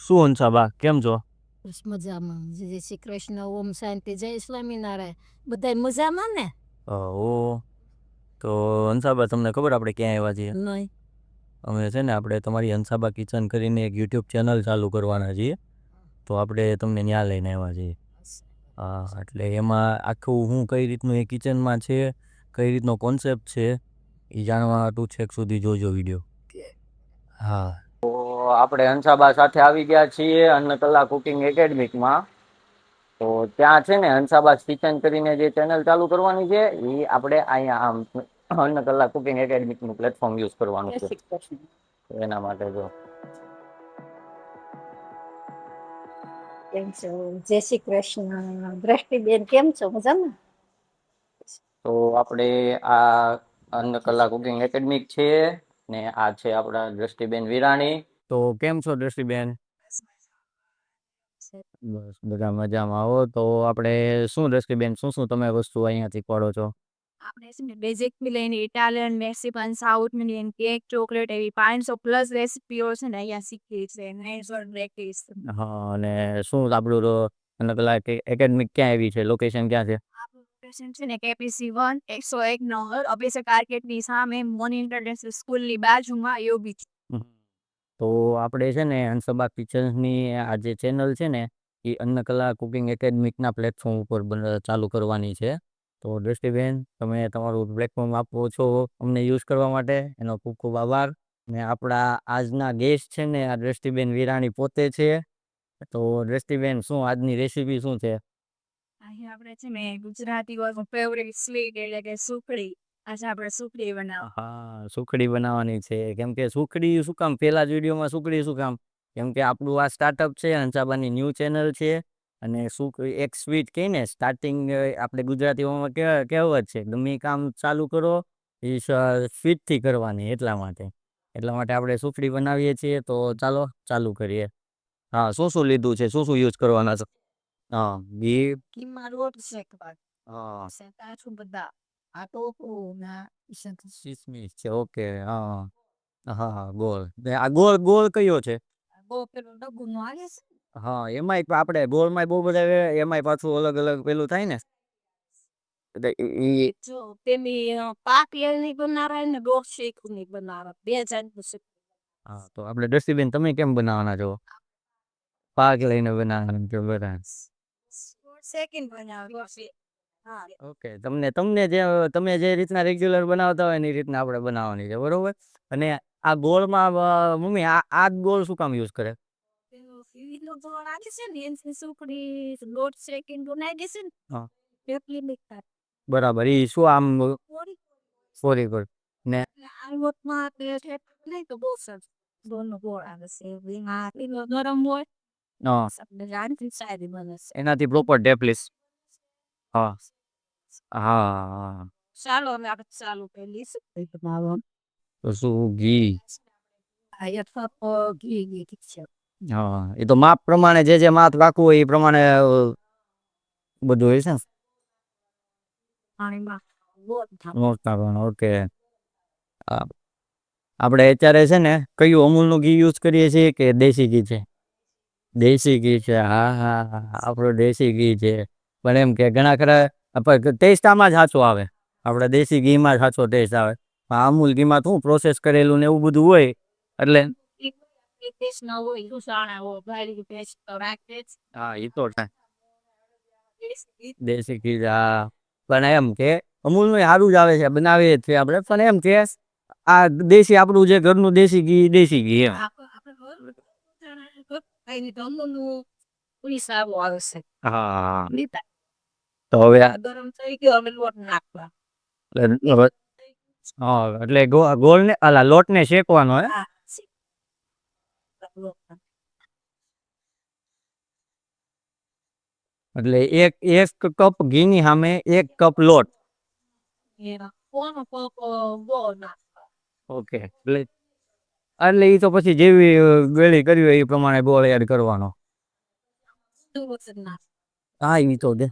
શું હંસાબા કેમ છો? બસ મજામાં. જય શ્રી કૃષ્ણ, ઓમ શાંતિ, જય સ્વામિનારાયણ. બધાય મજામાં ને? ઓ તો હંસાબા તમને ખબર આપણે ક્યાં આવ્યા છીએ? નહીં. અમે છે ને આપણે તમારી હંસાબા કિચન કરીને એક યુટ્યુબ ચેનલ ચાલુ કરવાના છીએ. તો આપણે તમને ન્યા લઈને આવ્યા છીએ. હા, એટલે એમાં આખું હું કઈ રીતનું એ કિચનમાં છે, કઈ રીતનો કોન્સેપ્ટ છે, એ જાણવા હાટુ છેક સુધી જોજો વિડીયો. હા, તો આપણે હંસાબા સાથે આવી ગયા છીએ અન્નકલા કુકિંગ એકેડમીમાં. તો ત્યાં છે ને હંસાબા કિચન કરીને જે ચેનલ ચાલુ કરવાની છે એ આપણે અહીંયા આમ અન્નકલા કુકિંગ એકેડમીનું પ્લેટફોર્મ યુઝ કરવાનું છે. એના માટે જો કેમ છો? જય શ્રી કૃષ્ણ. દ્રષ્ટિબેન કેમ છો? મજામાં? તો આપણે આ અન્નકલા કુકિંગ એકેડમી છે ને આ છે આપણા દ્રષ્ટિબેન વિરાણી. તો કેમ છો દ્રષ્ટિબેન? બસ બધા મજામાં. આવો તો આપણે શું દ્રષ્ટિબેન શું શું તમે વસ્તુ અહીંયા શીખવાડો છો? આપણે છે ને બેઝિકથી લઈને Italian, Mexican, south Indian, cake, chocolate એવી 500+ રેસીપીઓ છે ને અહીંયા શીખીએ છીએ. Hands on practice. હા, અને શું આપણું અન્નકલા એકેડમી ક્યાં આવી છે? લોકેશન ક્યાં છે? આપણું લોકેશન છે ને KPC 1 101 નંબર અભિષેક આર્કેટની સામે મોની ઇન્ટરનેશનલ સ્કૂલની બાજુમાં યોબી છે. તો આપણે છે ને હંસાબા કિચન્સની આ જે ચેનલ છે ને એ અન્નકલા કુકિંગ એકેડમીના પ્લેટફોર્મ ઉપર ચાલુ કરવાની છે. તો દ્રષ્ટિબેન તમે તમારું પ્લેટફોર્મ આપો છો અમને યુઝ કરવા માટે એનો ખૂબ ખૂબ આભાર. ને આપણા આજના ગેસ્ટ છે ને આ દ્રષ્ટિબેન વિરાણી પોતે છે. તો દ્રષ્ટિબેન શું આજની રેસીપી શું છે? અહીં આપણે છે ને ગુજરાતીઓનું ફેવરેટ સ્વીટ એટલે કે સુખડી. આજે આપણે સુખડી બનાવ. હા, સુખડી બનાવવાની છે. કેમ કે સુખડી શું કામ પહેલા જ વિડીયોમાં સુખડી શું કામ? કેમ કે આપણું આ સ્ટાર્ટઅપ છે હંસાબાની ન્યૂ ચેનલ છે. અને એક સ્વીટ કહીને સ્ટાર્ટિંગ આપણે ગુજરાતીઓમાં કહેવત છે ગમે કામ ચાલુ કરો એ સ્વીટથી કરવાની એટલા માટે આપણે સુખડી બનાવીએ છીએ. તો ચાલો ચાલુ કરીએ. હા, શું શું લીધું છે, શું શું યુઝ કરવાના છે? હા, ઘી. ઘીમાં લોટ શેકવાનો. હા, કાજુ બદામ. આ ટોપરું ના કિસમિસ છે. ઓકે. હા હા હા, ગોળ. આ ગોળ ગોળ કયો છે? બહુ પેલું ડબ્બુનું આવે છે. હા, એમાંય આપણે ગોળમાં બહુ બધા એમાંય પાછું અલગ અલગ પેલું થાય ને. એટલે જો પેલી પાકેલની બનાવે ને દોઢ શેકની બનાવે. બે જાતનું છે. હા, તો આપણે ડસ્ટબિન તમે કેમ બનાવવાના છો? પાક લઈને બનાવવાના છો બધા? સેકન્ડ બનાવ. હા. ઓકે, તમે જે રીતના રેગ્યુલર બનાવતા હોય ને એ રીતના આપણે બનાવવાની છે, બરોબર? અને આ ગોળમાં મમ્મી આ ગોળ શું કામ યુઝ કરે? લોટ શેકીને બનાવી દેશે ને હા, એટલી મીઠા બરાબર. ઈ શું આમ સોરી ગોળ ને આ લોટમાં નહીં તો બહુ સરસ દોનો ગોળ આવે છે એમાં પેલો ગરમ હોય હા, આપણે જાણથી સારી બને છે. એનાથી પ્રોપર ડેપ્લીસ. હા હા. ચાલો અમે આપણે ચાલુ કરી લઈશું તો શું ઘી? ઘી છે. હા, એ તો માપ પ્રમાણે જે માપ રાખવું હોય એ પ્રમાણે બધું હોય છે ને. પાણીમાં ઓકે. આપણે અત્યારે છે ને કયું અમૂલનું ઘી યુઝ કરીએ છીએ કે દેશી ઘી છે? દેશી ઘી છે. હા હા હા, આપણું દેશી ઘી છે. પણ એમ કે ઘણા ખરા ટેસ્ટ આમાં જ સાચો આવે. આપણે દેશી ઘીમાં જ સાચો ટેસ્ટ આવે. અમૂલ ઘીમાં શું પ્રોસેસ કરેલું ને એવું બધું હોય એટલે હા, એ તો થાય. દેશી ઘી પણ એમ કે અમૂલનું સારું જ આવે છે, બનાવીએ જ છે આપણે. પણ એમ કે આ દેશી આપણું જે ઘરનું દેશી ઘી એમ. હા, તો હવે ગરમ થઈ ગયો અમે લોટ નાખવા એટલે ગોળ ને લોટ ને શેકવાનો હે. એટલે એક કપ ઘીની સામે 1 કપ લોટ. ઓકે, એટલે એ તો પછી જેવી ગળી કરવી હોય એ પ્રમાણે ગોળ એડ કરવાનો. હા, એ તો દે.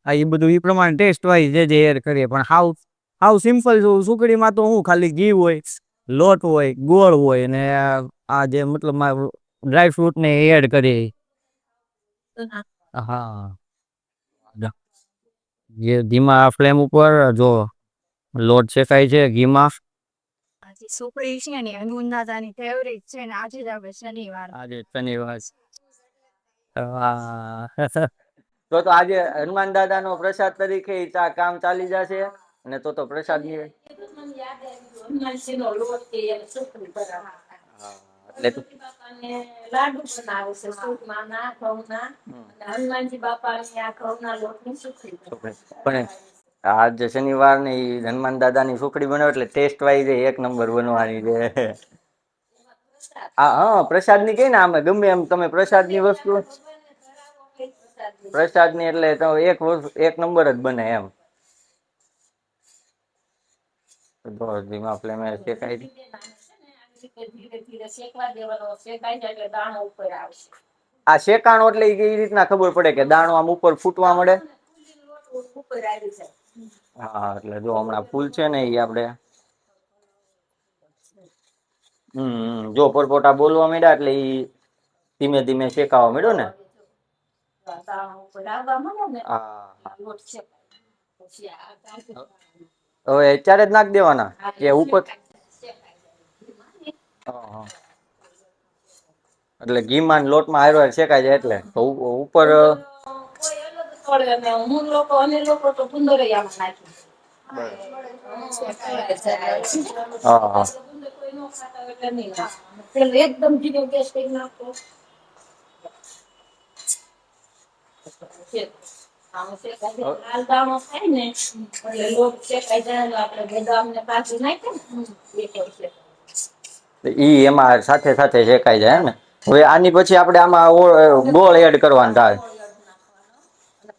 હા, એ બધું એ પ્રમાણે ટેસ્ટ વાઇઝ જે એડ કરીએ. પણ હાવ સિમ્પલ સુખડીમાં તો હું ખાલી ઘી હોય લોટ હોય, ગોળ હોય ને આ જે મતલબ ડ્રાય ફ્રૂટ ને એડ કરી. હા, જે ધીમા ફ્લેમ ઉપર જો લોટ શેકાય છે ઘીમાં. આજે સુખડી છે ને હનુમાન દાદાની ફેવરેટ છે ને આજે જ આપણે શનિવાર. આજે શનિવાર. તો આજે હનુમાન દાદા નો પ્રસાદ તરીકે કામ ચાલી જશે. અને તો પ્રસાદ ની લાડુ બનાવે છે સૂટમાં ના ઘઉંના. હનુમાનજી બાપા આ ઘઉંના લોટની સુખડી પણ આજ શનિવાર ને હનુમાન દાદા ની સુખડી બનાવે એટલે ટેસ્ટ વાઈઝ એક નંબર બનવાની છે. હા, પ્રસાદ ની કઈ ને આમે ગમે એમ તમે પ્રસાદ ની વસ્તુ પ્રસાદ ની એટલે તો એક નંબર જ બને એમ. ધીમા ફ્લેમે શેકાય. ધીરે ધીરે શેકવા દેવાનો શેકાઈ જાય એટલે દાણો ઉપર આવશે. આ શેકાણો એટલે એ રીતના ખબર પડે કે દાણો આમ ઉપર ફૂટવા મળે. ઉપર આવી જાય. હા, એટલે જો હમણાં ફૂલ છે ને એ આપડે જો પરપોટા બોલવા માંડ્યા એટલે ઈ ધીમે ધીમે શેકાવા માંડ્યો ને. હવે અત્યારે જ નાખ દેવાના કે ઉપર. એટલે ઘીમાં લોટમાં હારો શેકાય જાય એટલે ઉપર હું લોકો અમે લોકો તો ગુંદર આમાં નાખી. હા હા એકદમ ધીરો ગેસ કરી નાખો. લાલ દાણો થાય ને એટલે લોટ શેકાઈ જાય આપડે બદામ ને કાજુ નાખીએ ને. ઈ એમાં સાથે સાથે શેકાઈ જાય ને. હવે આની પછી આપડે આમાં ગોળ એડ કરવાનું થાય.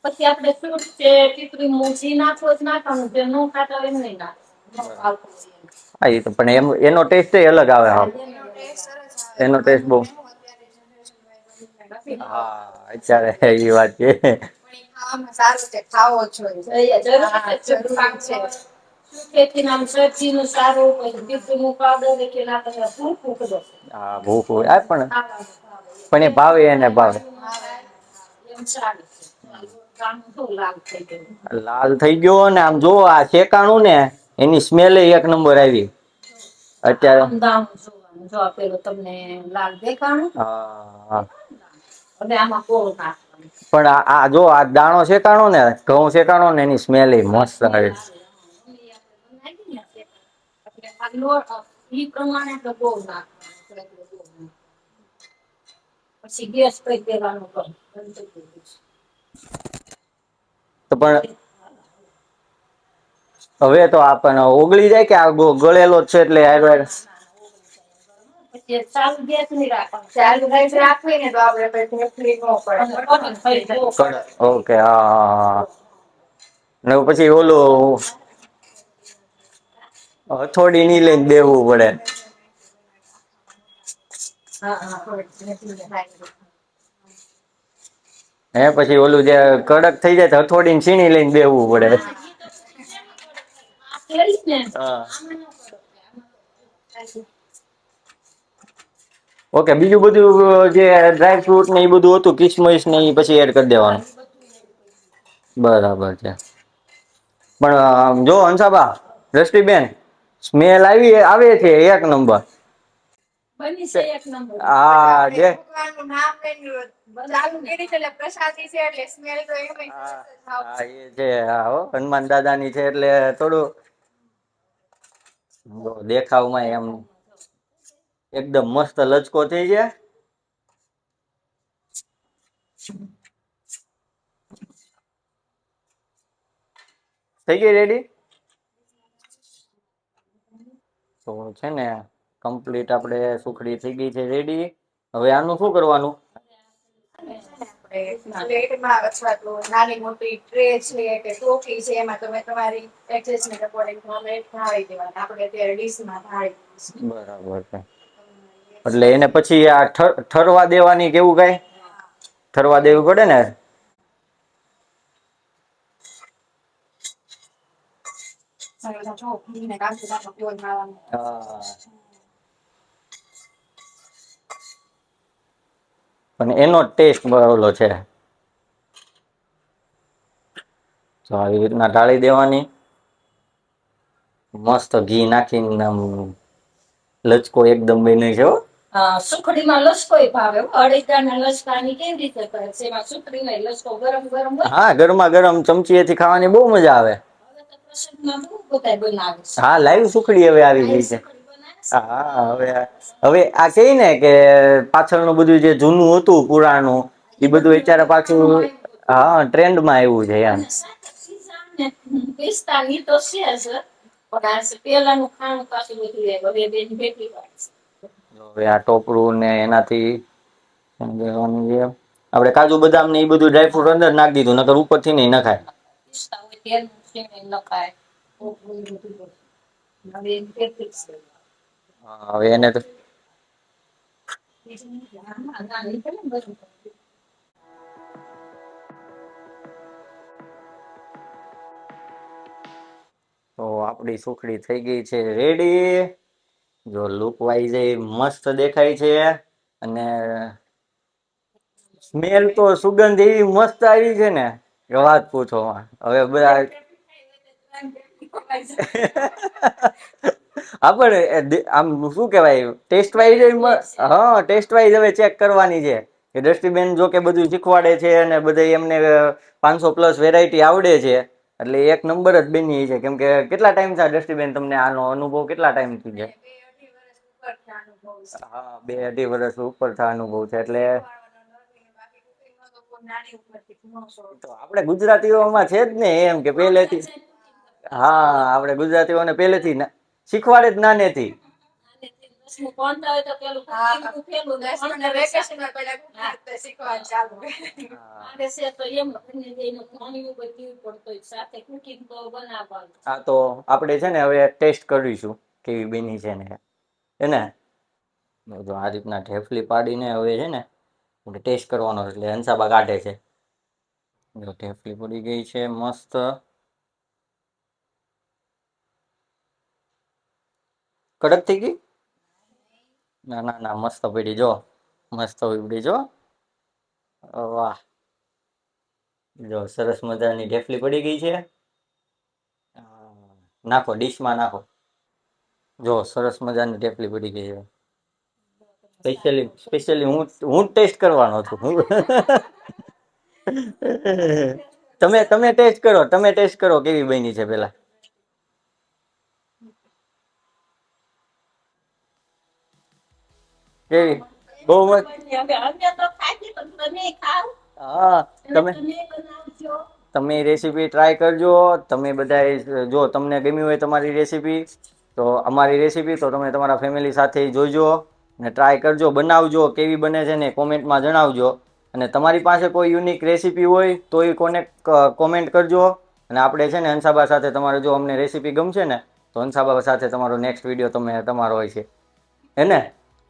પછી આપડે શું છે પીપરી જી નાખો નાખવાનું જે ન ખાતા હોય એમ નઈ નાખવાનું. હા, એ તો પણ એનો ટેસ્ટ અલગ આવે. એનો ટેસ્ટ બહુ હા, અત્યારે એ વાત છે. ખાવામાં સારું છે ખાવો જોઈએ. ખેતી નામ સબ્જી નું સારું નું પાવડર કે ના હા, ભૂખ હોય પણ એ ભાવે એને ભાવે. લાલ થઈ ગયો ને આમ જોવો આ શેકાણું ને એની સ્મેલ એક નંબર આવી. અત્યારે જોવાનું જો પેલું તમને લાલ દેખાણું. હા. અને આમાં ગોળ નાખવાનો. પણ આ જો આ દાણો શેકાણો ને ઘઉં શેકાણો ને એની સ્મેલ એ મસ્ત આવે. ઈ પ્રમાણે તો બહુ નાખવાનું. પછી ગેસ કઈ દેવાનું બંધ. તો પણ હવે તો આપણ ઓગળી જાય કે આ ગળેલો જ છે એટલે ચાલુ ગેસ નહી રાખવાનું ચાલુ ગેસ રાખવી ને તો આપડે પછી ઓકે હા. ને પછી ઓલું હથોડી ની લઈને બેવું પડે. હે પછી ઓલું જે કડક થઈ જાય તો હથોડી ને છીણી લઈને બેવું પડે. હા. ઓકે બીજું બધું જે ડ્રાય ફ્રૂટ ને એ બધું હતું કિસમિસ ને એ પછી એડ કરી દેવાનું. બરાબર છે. પણ જો હંસાબા દ્રષ્ટિબેન સ્મેલ આવે છે એક નંબર. બની છે એક નંબર. હા જે ચાલુ કરી છે એટલે પ્રસાદી છે એટલે સ્મેલ તો હા એ છે હો હનુમાન દાદા ની છે એટલે થોડું દેખાવમાં એમ એકદમ મસ્ત લચકો થઈ જાય. થઈ ગઈ રેડી. તો છે ને કમ્પ્લીટ આપડે સુખડી થઈ ગઈ છે રેડી. હવે આનું શું કરવાનું. પ્લેટમાં અથવા તો નાની મોટી ટ્રે છે કે ટોકરી છે એમાં તમે તમારી એડજસ્ટમેન્ટ અકોર્ડિંગ ઢાળી દેવાના આપણે અત્યારે ડીશમાં ઢાળી દઈશું. બરાબર છે એટલે એને પછી આ ઠરવા દેવાની કેવું કઈ ઠરવા દેવું પડે ને. હા. પણ એનો ટેસ્ટ ઓલો છે. તો આવી રીતના ઢાળી દેવાની, મસ્ત ઘી નાખીને આમ લચકો એકદમ બને છે હો. સુખડીમાં લસકોય ભાવે હો. અળદિયાના લસકાની કેવી રીતે કરે છે? એમાં સુખડીમાં લસકો ગરમ ગરમ હોય. હા, ગરમા ગરમ ચમચીએથી ખાવાની બહુ મજા આવે. હવે તો પ્રસંગમાં બહુ બધાય બનાવે છે. હા, લાઈવ સુખડી હવે આવી ગઈ છે. સુખડી બનાવે છે. હા, હવે આ કઈ ને કે પાછળનું બધું જે જૂનું હતું પુરાણું એ બધું અત્યારે પાછું હા ટ્રેન્ડમાં આવ્યું છે એમ. અને સાથે પીઝા ને પિસ્તા ની તો છે જ. પણ આ પેલાનું ખાણું પાછું બધું હવે બેન ભેગી વાત છે. હવે આ ટોપરું ને એનાથી આપણે કાજુ બદામ ને એ બધું ડ્રાયફ્રૂટ અંદર નાખી દીધું, નકર ઉપરથી નહીં નખાય. પિસ્તા હોય તેલ નખાય. હવે એમ ભેગી છે. હા, હવે એને તો તો આપણી સુખડી થઈ ગઈ છે રેડી. જો લુક વાઈઝ એ મસ્ત દેખાય છે અને સ્મેલ તો સુગંધ એવી મસ્ત આવી છે ને કે વાત પૂછો માં. હવે બધા આપણે આમ શું કેવાય ટેસ્ટ વાઈઝ હા ટેસ્ટ વાઈઝ હવે ચેક કરવાની છે કે દ્રષ્ટિબેન જો કે બધું શીખવાડે છે અને બધા એમને 500+ વેરાયટી આવડે છે એટલે એક નંબર જ બની છે. કેમ કે કેટલા ટાઈમ થયા દ્રષ્ટિબેન તમને આનો અનુભવ કેટલા ટાઈમ થી છે? હા, 2-2.5 વર્ષ ઉપર થયા અનુભવ છે એટલે તો આપણે ગુજરાતીઓમાં છે જ ને એમ કે પહેલેથી હા આપણે ગુજરાતીઓને પહેલેથી શીખવાડે જ નાનેથી. હા, તો આપણે છે ને હવે ટેસ્ટ કરીશું કેવી બની છે ને એને જો આ રીતના ઢેફલી પાડીને હવે છે ને ટેસ્ટ કરવાનો એટલે હંસાબા કાઢે છે. જો ઢેફલી પડી ગઈ છે મસ્ત. કડક થઈ ગઈ? ના ના ના મસ્ત પડી જો મસ્ત પડી જો. વાહ, જો સરસ મજાની ઢેફલી પડી ગઈ છે. નાખો ડીશમાં નાખો. જો સરસ મજાની ઢેફલી પડી ગઈ છે. સ્પેશિયલી હું જ ટેસ્ટ કરવાનો છું. તમે ટેસ્ટ કરો કેવી બની છે પેલા. કેવી બહુ મસ્ત. હા, તમે રેસીપી ટ્રાય કરજો. તમે બધા જો તમને ગમ્યું હોય તમારી રેસીપી તો અમારી રેસીપી તો તમે તમારા ફેમિલી સાથે જોઈજો ને ટ્રાય કરજો, બનાવજો, કેવી બને છે ને કોમેન્ટમાં જણાવજો. અને તમારી પાસે કોઈ યુનિક રેસીપી હોય તો એ કોમેન્ટ કરજો. અને આપણે છે ને હંસાબા સાથે તમારે જો અમને રેસીપી ગમશે ને તો હંસાબા સાથે તમારો નેક્સ્ટ વિડીયો તમારો હોય છે હેને.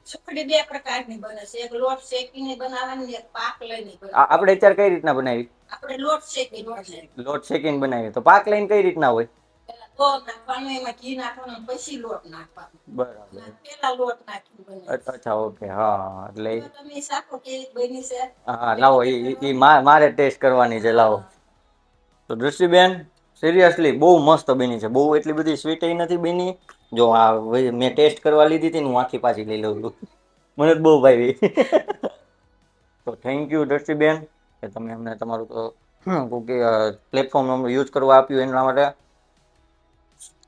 સુખડી 2 પ્રકારની બને છે. એક લોટ શેકીને બનાવવાની, એક પાક લઈને આપણે બનાવવાની. અત્યારે કઈ રીતના બનાવી? આપણે લોટ શેકીને લોટ શેકીને બનાવીએ તો પાક લઈને કઈ રીતના હોય? પેલા ગોળ નાખવાનું, એમાં ઘી નાખવાનું, પછી લોટ નાખવાનો. બરાબર. પેલા લોટ નાખીને બનાવી. અચ્છા ઓકે હા એટલે તમે શાકો કેવી બની છે? હા લાવો ઈ મારે ટેસ્ટ કરવાની છે લાવો. તો દ્રષ્ટિબેન સિરિયસલી બહુ મસ્ત બની છે. બહુ એટલી બધી સ્વીટ નથી બની. જો આ મેં ટેસ્ટ કરવા લીધી હતી ને હું આખી પાછી લઈ લઉં છું. મને જ બહુ ભાવી. તો થેન્ક યુ દ્રષ્ટિબેન કે તમે અમને તમારું પ્લેટફોર્મ યુઝ કરવા આપ્યું એના માટે.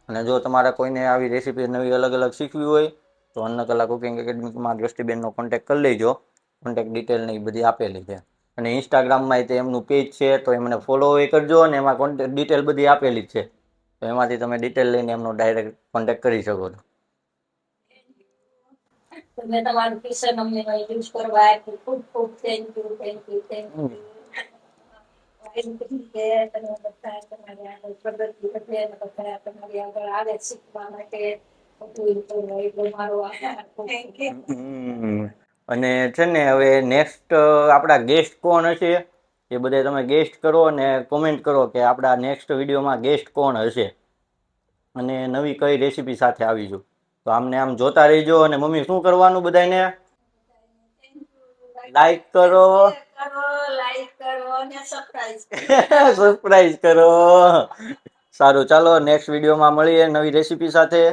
અને જો તમારે કોઈને આવી રેસીપી નવી અલગ અલગ શીખવી હોય તો અન્નકલા કુકિંગ એકેડમીમાં દ્રષ્ટિબેનનો કોન્ટેક્ટ કરી લેજો. કોન્ટેક્ટ ડિટેલ ને એ બધી આપેલી છે. અને ઇન્સ્ટાગ્રામમાં એમનું પેજ છે તો એમને ફોલો એ કરજો અને એમાં કોન્ટેક્ટ ડિટેલ બધી આપેલી જ છે. તો એમાંથી તમે ડિટેલ લઈને એમનો ડાયરેક્ટ કોન્ટેક્ટ કરી શકો છો. તમે તમારું કિચન અમને યુઝ કરવા આપ્યું ખૂબ ખૂબ થેન્ક યુ. તમારી આગળ પ્રગતિ વધે અને બધા તમારી આગળ આવે શીખવા માટે. અને છે ને હવે નેક્સ્ટ આપણા ગેસ્ટ કોણ હશે એ બધા તમે ગેસ્ટ કરો અને કોમેન્ટ કરો કે આપણા નેક્સ્ટ વિડીયોમાં ગેસ્ટ કોણ હશે અને નવી કઈ રેસીપી સાથે આવીશું. તો આમને આમ જોતા રહીજો. અને મમ્મી શું કરવાનું બધાને? લાઈક કરો, લાઈક કરો અને સબસ્ક્રાઇબ સબસ્ક્રાઇબ કરો. સારું, ચાલો નેક્સ્ટ વિડીયોમાં મળીએ નવી રેસીપી સાથે.